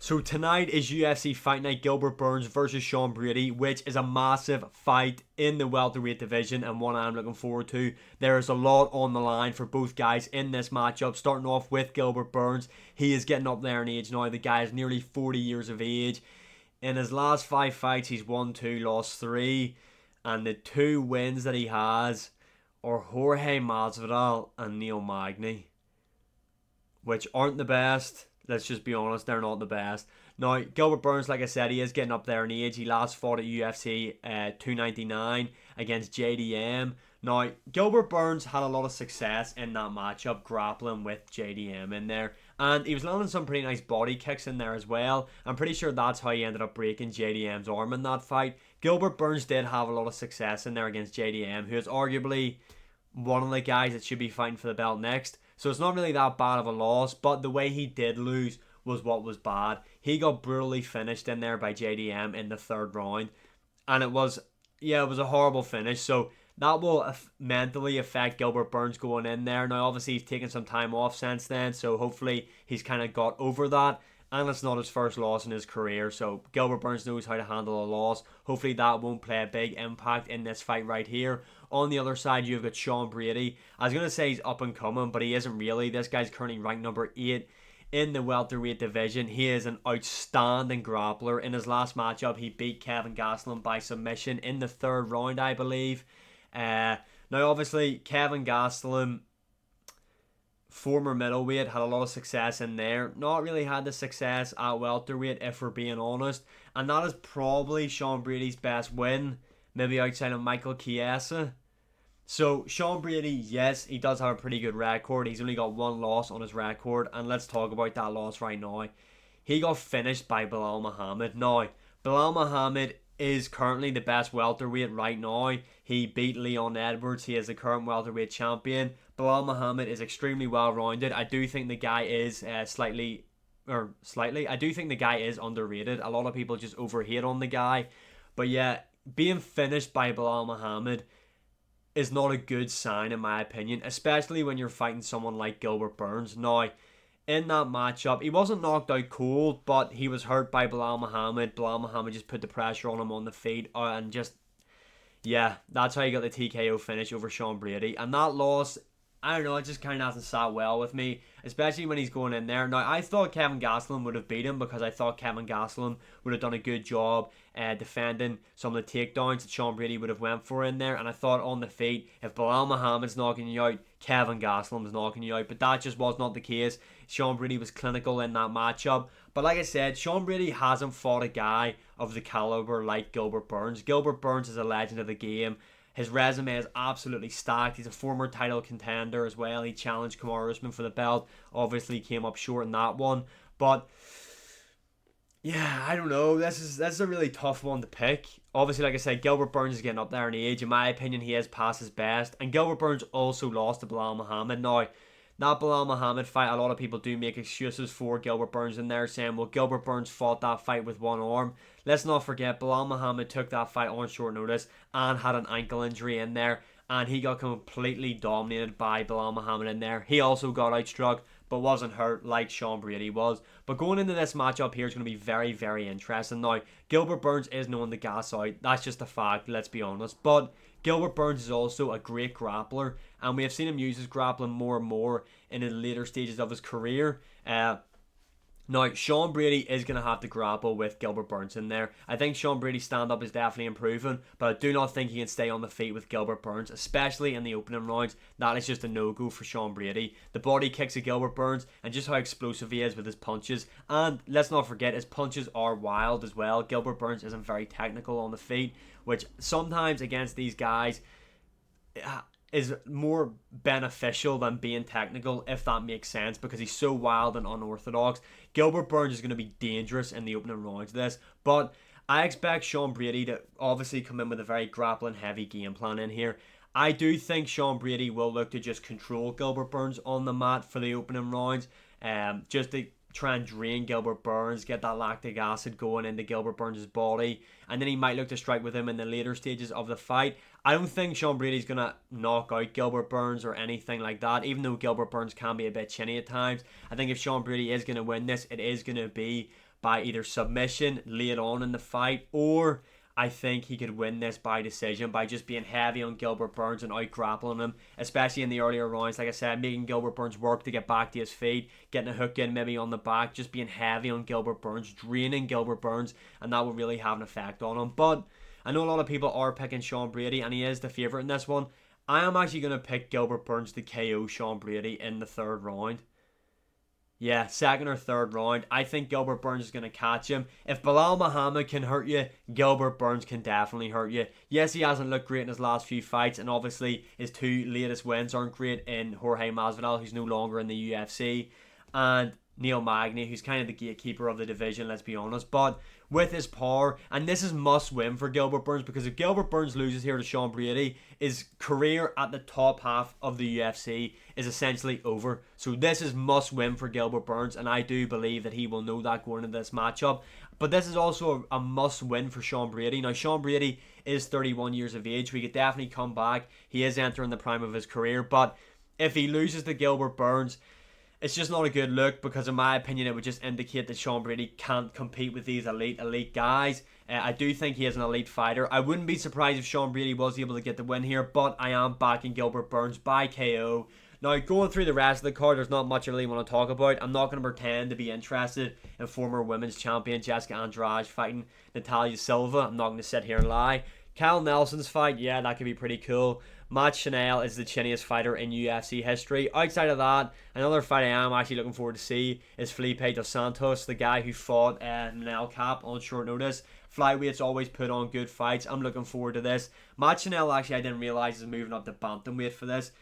So tonight is UFC Fight Night, Gilbert Burns versus Sean Brady, which is a massive fight in the welterweight division and one I'm looking forward to. There is a lot on the line for both guys in this matchup, starting off with Gilbert Burns. He is getting up there in age now. The guy is nearly 40 years of age. In his last 5 fights, he's won 2, lost 3, and the 2 wins that he has are Jorge Masvidal and Neil Magny, which aren't the best. Let's just be honest, they're not the best. Now, Gilbert Burns, like I said, he is getting up there in age. He last fought at UFC 299 against JDM. Now, Gilbert Burns had a lot of success in that matchup, grappling with JDM in there. And he was landing some pretty nice body kicks in there as well. I'm pretty sure that's how he ended up breaking JDM's arm in that fight. Gilbert Burns did have a lot of success in there against JDM, who is arguably one of the guys that should be fighting for the belt next. So it's not really that bad of a loss, but the way he did lose was what was bad. He got brutally finished in there by JDM in the 3rd round, and it was a horrible finish. So that will mentally affect Gilbert Burns going in there. Now, obviously, he's taken some time off since then, so hopefully he's kind of got over that. And it's not his first loss in his career, so Gilbert Burns knows how to handle a loss. Hopefully that won't play a big impact in this fight right here. On the other side, you've got Sean Brady. I was going to say he's up and coming, but he isn't really. This guy's currently ranked number 8 in the welterweight division. He is an outstanding grappler. In his last matchup, he beat Kevin Gastelum by submission in the 3rd round, I believe. Now, obviously, Kevin Gastelum, former middleweight, had a lot of success in there. Not really had the success at welterweight, if we're being honest. And that is probably Sean Brady's best win, maybe outside of Michael Chiesa. So, Sean Brady, yes, he does have a pretty good record. He's only got 1 loss on his record, and let's talk about that loss right now. He got finished by Belal Muhammad. Now, Belal Muhammad is currently the best welterweight right now. He beat Leon Edwards. He is the current welterweight champion. Belal Muhammad is extremely well-rounded. I do think the guy is I do think the guy is underrated. A lot of people just overhate on the guy. But yeah, being finished by Belal Muhammad is not a good sign in my opinion, especially when you're fighting someone like Gilbert Burns. Now, in that matchup, he wasn't knocked out cold, but he was hurt by Belal Muhammad. Belal Muhammad just put the pressure on him on the feet, and just, yeah, that's how he got the TKO finish over Sean Brady. And that loss, I don't know, it just kind of hasn't sat well with me, especially when he's going in there. Now, I thought Kevin Gastelum would have beat him because I thought Kevin Gastelum would have done a good job defending some of the takedowns that Sean Brady would have went for in there. And I thought on the feet, if Belal Muhammad's knocking you out, Kevin Gastelum's knocking you out. But that just was not the case. Sean Brady was clinical in that matchup. But like I said, Sean Brady hasn't fought a guy of the caliber like Gilbert Burns. Gilbert Burns is a legend of the game. His resume is absolutely stacked. He's a former title contender as well. He challenged Kamaru Usman for the belt. Obviously came up short in that one. But yeah, I don't know. This is a really tough one to pick. Obviously, like I said, Gilbert Burns is getting up there in age. In my opinion, he is past his best. And Gilbert Burns also lost to Belal Muhammad. Now, that Belal Muhammad fight, a lot of people do make excuses for Gilbert Burns in there, saying, well, Gilbert Burns fought that fight with 1 arm. Let's not forget, Belal Muhammad took that fight on short notice and had an ankle injury in there, and he got completely dominated by Belal Muhammad in there. He also got outstruck, but wasn't hurt like Sean Brady was. But going into this matchup here is going to be very, very interesting. Now, Gilbert Burns is known to gas out. That's just a fact, let's be honest. But Gilbert Burns is also a great grappler, and we have seen him use his grappling more and more in the later stages of his career. Now, Sean Brady is going to have to grapple with Gilbert Burns in there. I think Sean Brady's stand-up is definitely improving, but I do not think he can stay on the feet with Gilbert Burns, especially in the opening rounds. That is just a no-go for Sean Brady. The body kicks of Gilbert Burns, and just how explosive he is with his punches. And let's not forget, his punches are wild as well. Gilbert Burns isn't very technical on the feet, which sometimes against these guys is more beneficial than being technical, if that makes sense, because he's so wild and unorthodox. Gilbert Burns is going to be dangerous in the opening rounds of this, but I expect Sean Brady to obviously come in with a very grappling heavy game plan in here. I do think Sean Brady will look to just control Gilbert Burns on the mat for the opening rounds, just to try and drain Gilbert Burns, get that lactic acid going into Gilbert Burns' body, and then he might look to strike with him in the later stages of the fight. I don't think Sean Brady's going to knock out Gilbert Burns or anything like that, even though Gilbert Burns can be a bit chinny at times. I think if Sean Brady is going to win this, it is going to be by either submission late on in the fight, or I think he could win this by decision by just being heavy on Gilbert Burns and out grappling him, especially in the earlier rounds. Like I said, making Gilbert Burns work to get back to his feet, getting a hook in maybe on the back, just being heavy on Gilbert Burns, draining Gilbert Burns, and that would really have an effect on him. But I know a lot of people are picking Sean Brady, and he is the favourite in this one. I am actually going to pick Gilbert Burns to KO Sean Brady in the third round. Yeah, second or third round. I think Gilbert Burns is going to catch him. If Bilal Muhammad can hurt you, Gilbert Burns can definitely hurt you. Yes, he hasn't looked great in his last few fights, and obviously his two latest wins aren't great in Jorge Masvidal, who's no longer in the UFC, and Neil Magny, who's kind of the gatekeeper of the division, let's be honest. But with his power, and this is must win for Gilbert Burns, because if Gilbert Burns loses here to Sean Brady, his career at the top half of the UFC is essentially over. So this is must win for Gilbert Burns, and I do believe that he will know that going into this matchup. But this is also a must win for Sean Brady. Now, Sean Brady is 31 years of age, so he could definitely come back. He is entering the prime of his career, but if he loses to Gilbert Burns, it's just not a good look, because in my opinion it would just indicate that Sean Brady can't compete with these elite guys. I do think he is an elite fighter. I wouldn't be surprised if Sean Brady was able to get the win here, but I am backing Gilbert Burns by KO. Now, going through the rest of the card, there's not much I really want to talk about. I'm not going to pretend to be interested in former women's champion Jessica Andrade fighting Natalia Silva. I'm not going to sit here and lie. Kyle Nelson's fight, yeah, that could be pretty cool. Matt Chanel is the chinniest fighter in UFC history. Outside of that, another fight I am actually looking forward to see is Felipe Dos Santos, the guy who fought Manel Cap on short notice. Flyweights always put on good fights. I'm looking forward to this. Matt Chanel, actually, I didn't realize is moving up to bantamweight for this.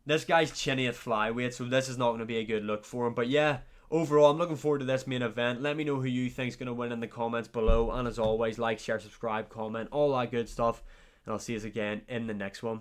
This guy's chinny at flyweight, so this is not going to be a good look for him. But yeah, overall, I'm looking forward to this main event. Let me know who you think is going to win in the comments below. And as always, like, share, subscribe, comment, all that good stuff. And I'll see you again in the next one.